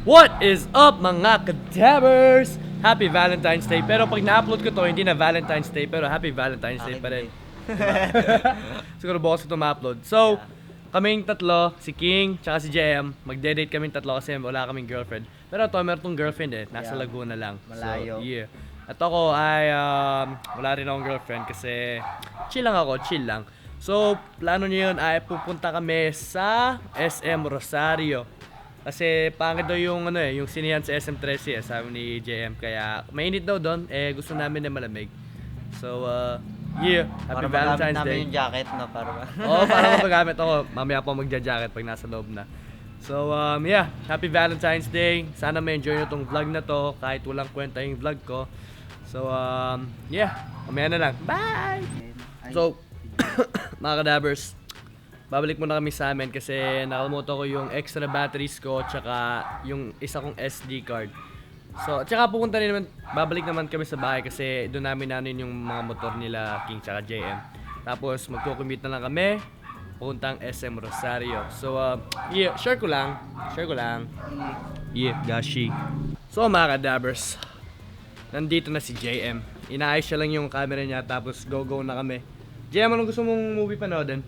What is up mga kadabers? Happy Valentine's Day. Pero pag na-upload ko to, hindi na Valentine's Day, pero Happy Valentine's Day pa rin. Siguro bukas ko to ma-upload. So, kaming tatlo, si King, tsaka si JM, magde-date kaming tatlo kasi wala kaming girlfriend. Pero ito, meron tong girlfriend nasa Laguna lang. Malayo. So, yeah. At ako ay, wala rin akong girlfriend kasi chill lang ako, chill lang. So, plano niyo yun ay pupunta kami sa SM Rosario. Kasi pangit daw yung yung sinihan sa SM13 sabi ni JM, kaya mainit daw doon, gusto namin na malamig. So, yeah, Happy Valentine's Day. Para yung jacket, no? Para para mapagamit ako. Mamaya po magja-jacket pag nasa loob na. So, yeah, Happy Valentine's Day. Sana may enjoy nyo tong vlog na to kahit walang kwenta yung vlog ko. So, yeah, mamaya na lang. Bye! So, mga kadabers, babalik muna kami sa amin kasi nakalimutan ko yung extra batteries ko tsaka yung isa kong SD card. So, tsaka babalik naman kami sa bahay kasi doon namin nanin yung mga motor nila King tsaka JM. Tapos magko-commute na lang kami pupuntang SM Rosario. So, yeah, share ko lang. Yeah, gashi. So, mga kadabers, nandito na si JM. Inaayos siya lang yung camera niya tapos go na kami. JM, anong gusto mong movie panoodin?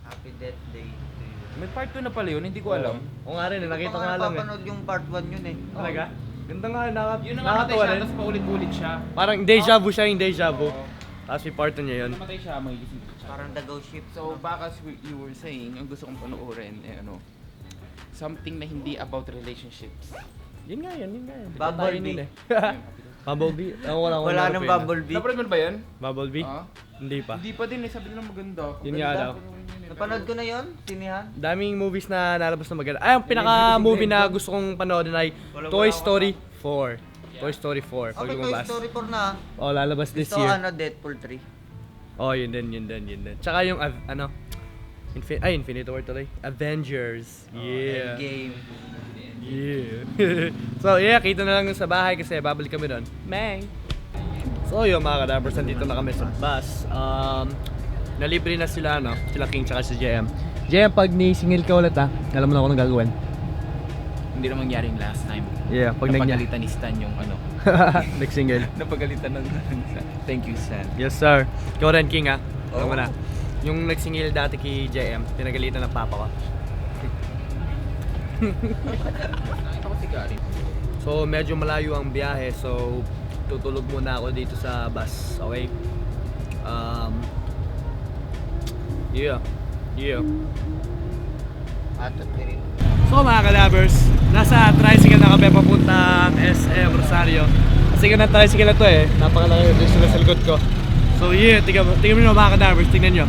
Happy Death Day to you. May part 2 na pala yun, hindi ko alam. Oo nga rin, nakita ko nga lang Napapanood yung part 1 yun eh. Talaga? Ganda nga, Yun ang namatay nakakatawa siya, rin. tapos paulit-ulit siya. Parang deja vu siya yung deja vu. Tapos may part niya yun. Namatay siya, magigising siya. Parang the ghost ship. So, baka you were saying, ang gusto kong panoorin, something na hindi about relationships. Yun nga yun. Bumblebee. Bumblebee? Wala nang Bumblebee. Napanood mo na ba yan? Bumblebee? Ah? Hindi pa. Hindi pa din sabi nila maganda. Yun nga daw. Napanood ko na yun, sinihan. Daming movies na nalabas na maganda. Ay, ang pinaka-movie na gusto kong panoodin ay Toy Story 4. Toy Story 4. Pag Okay, Toy lumabas. Story 4 na. Oh, lalabas this So, year. Deadpool 3. Oh, yun din. Tsaka yung, Infinity War tuloy. Avengers. Yeah. Game. Yeah. So, yeah, kita na lang sa bahay kasi babalik kami doon. May. So, yun mga kadabers, nandito na kami sa bus. Nalibre na sila, sila King tsaka si JM. JM, pag ni-single ka ulit alam mo na ako nang gagawin. Hindi na mangyari yung last time. Yeah, pag Napagalitan ni Stan yung next single. Napagalitan ng Stan. Thank you, Stan. Yes, sir. Ikaw rin, King, Alam mo na. Yung nagsingil dati kay JM, pinagalitan ng papa ko. Nakita ko si Gary. So, medyo malayo ang biyahe. So, tutulog muna ako dito sa bus. Okay? Yeah. So, mga kalabers, nasa tricycle na kami papuntang SM Rosario. Kasi ng tricycle na to napakalaki yung sila sa likod ko. So, yeah, tingnan mo mga kalabers, tingnan nyo.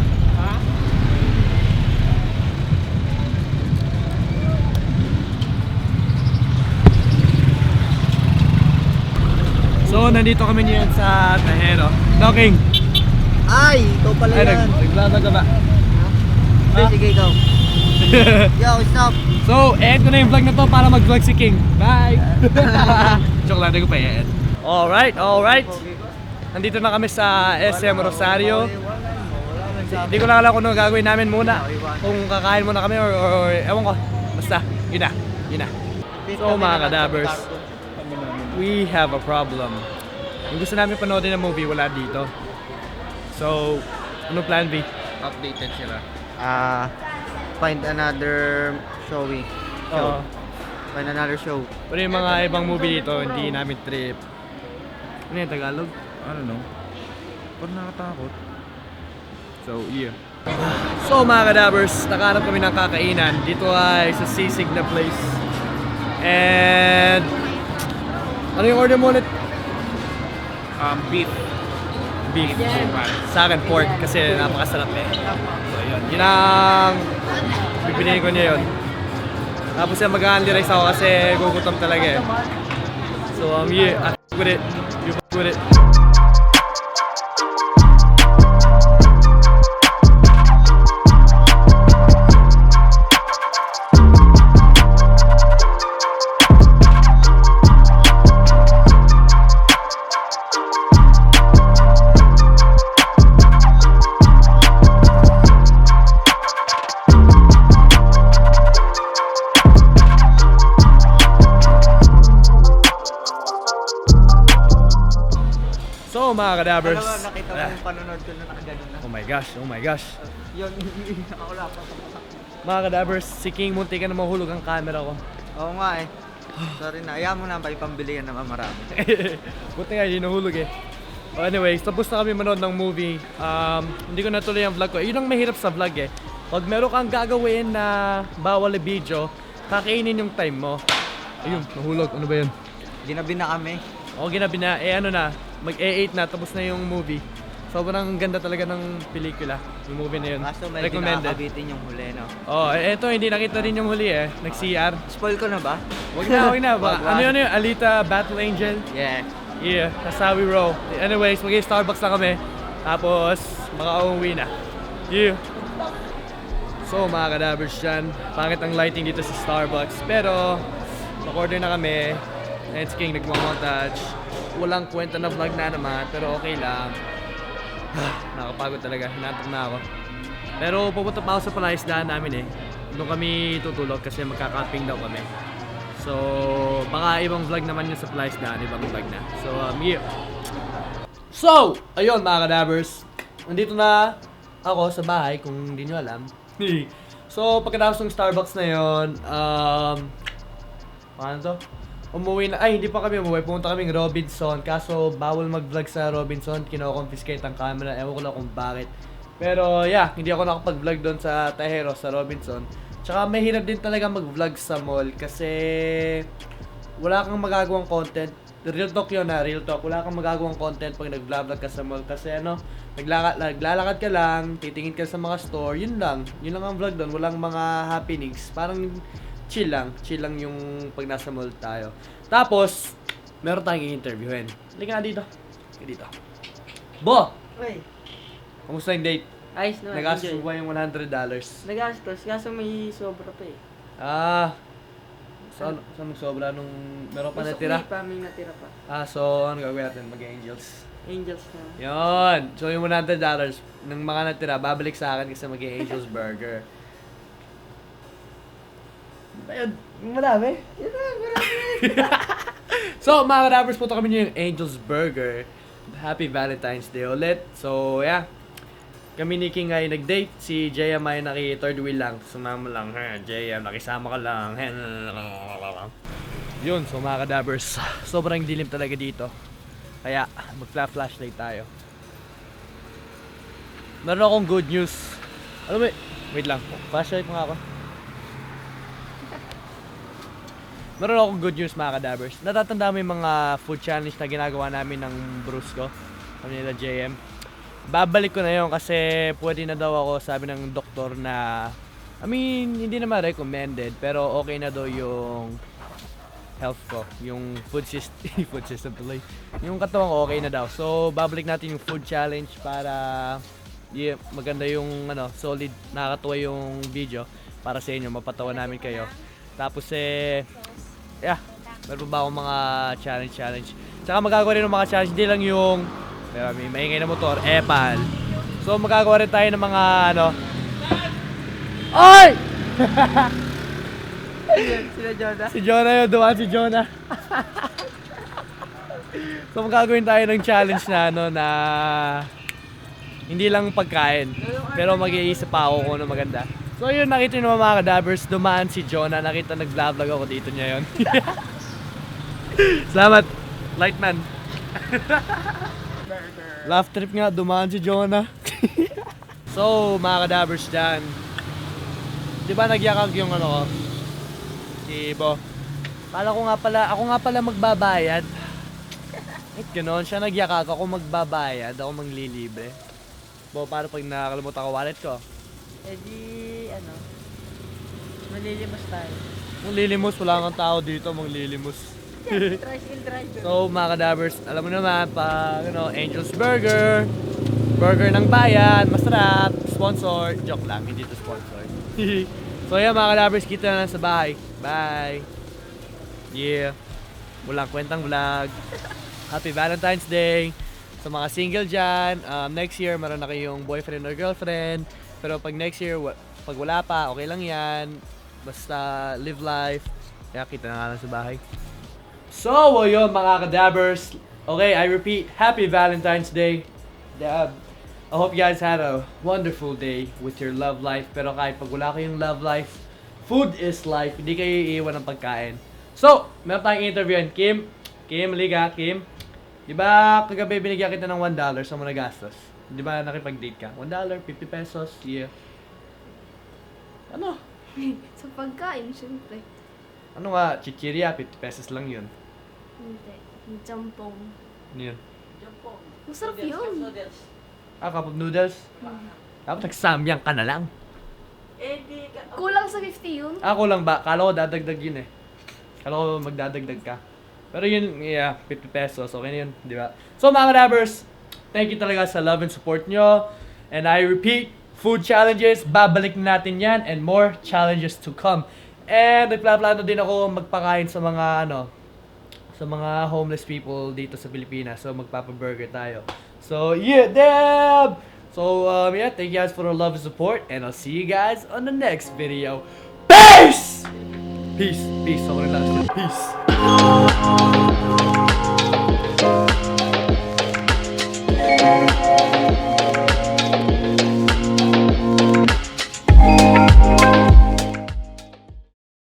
So, nandito kami ngayon sa Tajero. Talking. Ay, ikaw pala yan. Naglalag ka ba? Hindi, sige ikaw. Yo, stop. So, end ko na yung vlog na to para mag-vlog si King. Bye! Joke lang, hindi ko pa i-end. Alright. Nandito na kami sa SM Rosario. Hindi ko lang alam kung ano gagawin namin muna. Kung kakain muna kami or ewan ko. Basta, yun na. So, mga kadabers, we have a problem. Yung gusto namin panoodin ng movie, wala dito. So, ano plan B? Updated sila. Find another showing. Oo. Find another show. Pero yung mga ibang movie dito, hindi namin trip. Ano yung Tagalog? I don't know. Parang nakatakot. So, yeah. So, mga kadabers, nakahanap kami ng kakainan. Dito ay sa sisig na place. And ano yung order mo ulit? Beef. Sa akin, pork kasi napakasarap So, yun. Yun ang bibili ko niya yun. Tapos yung mag-handy rice ako kasi gugutom talaga So, yeah, I f*** with it. You f*** with it. So mga kadabers. Alam mo, nakita mo yung panonood ko na nakaganon na. Oh my gosh, oh my gosh. Yun, nakawala pa. Mga kadabers, si King munti ka na mahulog ang camera ko. Oo nga eh. Sorry na, ayaw mo na ba ipambili yan naman marami. Buti nga, hindi nahulog eh. Oh, anyways, tapos na kami manood ng movie. Hindi ko natuloy ang vlog ko. Yun ang mahirap sa vlog eh. Pag meron kang gagawin na bawal na video, kakainin yung time mo. Ayun, nahulog. Ano ba yun? Ginabi na kami. O, ginabi na. Eh ano na, mag-A8 na, tapos na yung movie. Sobrang ganda talaga ng pelikula. Yung movie na yun. Kaso medyo Recommended. nakakabitin yung huli, no? Oh, eto, hindi nakita rin yung huli eh. Nag-CR. Spoil ko na ba? Wag na, wag na. Wag, wag. Ano yun yun? Alita Battle Angel? Yeah. Yeah, that's how we roll. Anyways, mag-Starbucks na kami. Tapos, makauwi na. Yeah. So, mga kadabers dyan, pangit ang lighting dito sa Starbucks. Pero, mag-order na kami. And si King nagmamontage. Walang kwenta na vlog na naman, pero okay lang. Nakapagod talaga, hinantok na ako. Pero pupunta pa ako sa palaisdaan namin eh. Doon kami tutulog kasi magkakamping daw kami. So, baka ibang vlog naman yun sa palaisdaan, ibang vlog na. So, yeah. So, ayun mga kadabers. Nandito na ako sa bahay kung hindi nyo alam. So, pagkatapos ng Starbucks na yun, paano to? Umuwi na, ay hindi pa kami umuwi, pumunta kaming Robinson. Kaso bawal mag-vlog sa Robinson, kino-confiscate ang camera, ewan ko lang kung bakit. Pero yeah, hindi ako nakapag-vlog doon sa Tajero, sa Robinson. Tsaka mahirap din talaga mag-vlog sa mall kasi wala kang magagawang content. Real talk yun na, real talk. Wala kang magagawang content pag nag-vlog ka sa mall kasi ano, naglalakad ka lang, titingin ka sa mga store, yun lang ang vlog doon, walang mga happenings. Parang chill lang yung pag nasa mall tayo. Tapos, meron tayong i-interviewin. Halika nga dito. Halika dito. Bo! Uy, Kamusta yung date? Ayos naman, Nagastos enjoy. mo ba yung $100? Nagastos, kaso may sobra pa eh. Saan sobra nung meron pa May natira? sukli pa, may natira pa. So ano gagawin natin? Mag-Angels. Angels na. Yon. So yung $100 ng mga natira, babalik sa akin kasi mag-Angels Burger. Ayun, marami. So mga kadabers, punta kami yung Angels Burger. Happy Valentine's Day ulit. So yeah, kami ni King ay nag-date. Si JM ay naki-third wheel lang. Sumama lang. JM, nakisama ka lang. Yun, so mga kadabers, sobrang dilim talaga dito. Kaya, magfla-flashlight tayo. Meron akong good news. Alam mo, wait lang. Flashlight mo nga ako. Meron akong good news mga kadabers. Natatanda mo yung mga food challenge na ginagawa namin ng Brusco. Kami nila JM. Babalik ko na yun kasi pwede na daw ako, sabi ng doktor na, I mean, hindi naman recommended, pero okay na daw yung health ko, yung food system tuloy. Yung katawan ko okay na daw. So, babalik natin yung food challenge para maganda yung solid, nakakatuwa yung video para sa inyo, mapatawa namin kayo. Tapos yeah, meron pa ba akong mga challenge. Tsaka magagawa rin ng mga challenge, hindi lang yung may maingay na motor, epal. So magagawa rin tayo ng mga Oy! Sila Jonah. Si Jonah yun, dumaan si Jonah. So magagawin tayo ng challenge na na hindi lang pagkain, pero mag-iisip pa ako kung ano maganda. So yun, nakita nyo mga kadabers, dumaan si Jonah, nakita nag-vlog ako dito niya yun. Salamat, Lightman. Laugh trip nga, dumaan si Jonah. So mga kadabers dyan, di ba nagyakag yung ko? Si Bo. Ako nga pala magbabayad. Ganoon siya nagyakag, ako magbabayad, ako manglilibre. Bo, paano pag nakakalimutan ko wallet ko? Eh di, malilimos tayo. Manglilimos, wala kang tao dito, manglilimos. Tricycle driver. So mga kadabers, alam mo naman pag Angels Burger, burger ng bayan, masarap, sponsor, joke lang, hindi to sponsor. So yeah mga kadabers, kita na lang sa bahay. Bye. Yeah. Walang kwentang vlog. Happy Valentine's Day. Sa mga single dyan, next year meron na kayong boyfriend or girlfriend. Pero pag next year, pag wala pa, okay lang yan. Basta live life. Kaya kita na nga lang sa bahay. So, ayun mga kadabers. Okay, I repeat, happy Valentine's Day. Dab. I hope you guys had a wonderful day with your love life. Pero kahit pag wala kayong love life, food is life. Hindi kayo iiwan ng pagkain. So, meron tayong interview. Kim, liga, Kim. Di ba kagabi binigyan kita ng $1 sa mo nagastos? Di ba nakipag-date ka? $1, 50 pesos, yeah. Ano? Sa pagkain, syempre. Ano nga, chichirya, 50 pesos lang yun. Hindi. Yung Jampong. Ano yun? Masarap yun. Ah, kapag noodles? Dapat nagsamyang ka na lang. Kulang sa 50 yun. Ako lang ba? Kala ko dadagdag yun eh. Kala ko magdadagdag ka. Pero yun, yeah, 50 pesos. Okay na yun, di ba? So mga Rabbers, thank you talaga sa love and support nyo. And I repeat, food challenges, babalik natin yan and more challenges to come. And nagplano din ako magpakain sa mga sa mga homeless people dito sa Pilipinas. So magpapa-burger tayo. So yeah, Deb! So yeah, thank you guys for the love and support and I'll see you guys on the next video. Peace! Peace. Ako rin lang. Peace.